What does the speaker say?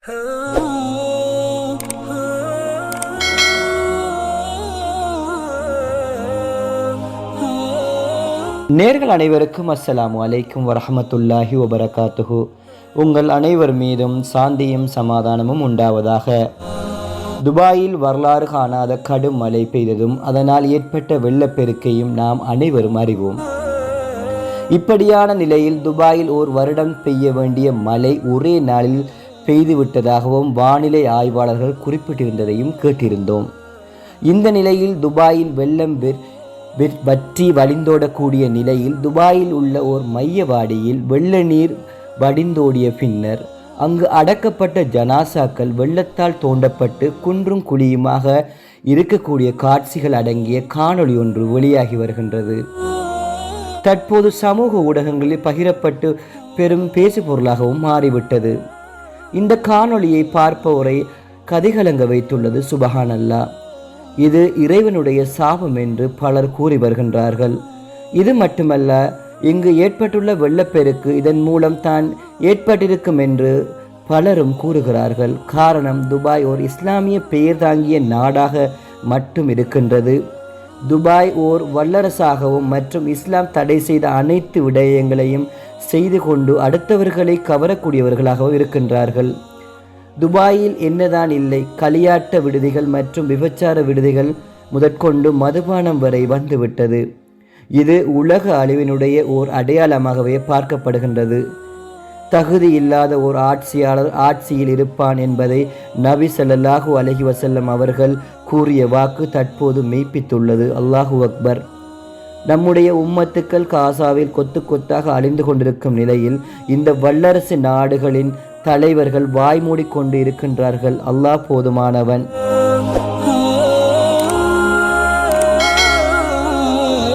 நேர்கள் அனைவருக்கும் அஸ்ஸலாமு அலைக்கும் வரஹமத்துல்லாஹி வபரகாத்துஹு. உங்கள் அனைவர் மீதும் சாந்தியும் சமாதானமும் உண்டாவதாக. துபாயில் வரலாறு காணாத கடும் மழை பெய்ததும் அதனால் ஏற்பட்ட வெள்ளப்பெருக்கையும் நாம் அனைவரும் அறிவோம். இப்படியான நிலையில் துபாயில் ஓர் வருடம் பெய்ய வேண்டிய மழை ஒரே நாளில் பெய்துவிட்டதாகவும் வானிலை ஆய்வாளர்கள் குறிப்பிட்டிருந்ததையும் கேட்டிருந்தோம். இந்த நிலையில் துபாயில் வெள்ளம் வற்றி வழிந்தோடக்கூடிய நிலையில் துபாயில் உள்ள ஓர் மையவாடியில் வெள்ள நீர் வடிந்தோடிய பின்னர் அங்கு அடக்கப்பட்ட ஜனாசாக்கள் வெள்ளத்தால் தோண்டப்பட்டு குன்றும் குழியுமாக இருக்கக்கூடிய காட்சிகள் அடங்கிய காணொளி ஒன்று வெளியாகி வருகின்றது. தற்போது சமூக ஊடகங்களில் பகிரப்பட்டு பெரும் பேசுபொருளாகவும் மாறிவிட்டது. இந்த காணொளியை பார்ப்பவரை கதிகலங்க வைத்துள்ளது. சுபஹானல்லாஹ், இது இறைவனுடைய சாபம் என்று பலர் கூறி வருகின்றார்கள். இது மட்டுமல்ல, இங்கு ஏற்பட்டுள்ள வெள்ளப்பெருக்கு இதன் மூலம் தான் ஏற்பட்டிருக்கும் என்று பலரும் கூறுகிறார்கள். காரணம், துபாய் ஓர் இஸ்லாமிய பெயர் தாங்கிய நாடாக மட்டும் இருக்கின்றது. துபாய் ஓர் வல்லரசாகவும் மற்றும் இஸ்லாம் தடை செய்த அனைத்து விடயங்களையும் செய்து கொண்டு அடுத்தவர்களை கவரக்கூடியவர்களாகவும் இருக்கின்றார்கள். துபாயில் என்னதான் இல்லை, களியாட்ட விடுதிகள் மற்றும் விபச்சார விடுதிகள் முதற்கொண்டு மதுபானம் வரை வந்துவிட்டது. இது உலக அழிவினுடைய ஓர் அடையாளமாகவே பார்க்கப்படுகின்றது. தகுதி இல்லாத ஓர் ஆட்சியாளர் ஆட்சியில் இருப்பான் என்பதை நபி ஸல்லல்லாஹு அலைஹி வஸல்லம் அவர்கள் கூறிய வாக்கு தற்போது மெய்ப்பித்துள்ளது. அல்லாஹு அக்பர். நம்முடைய உம்மத்துக்கள் காசாவில் கொத்து கொத்தாக அழிந்து கொண்டிருக்கும் நிலையில் இந்த வல்லரசு நாடுகளின் தலைவர்கள் வாய் மூடிக்கொண்டு இருக்கின்றார்கள். அல்லாஹ் போதுமானவன்.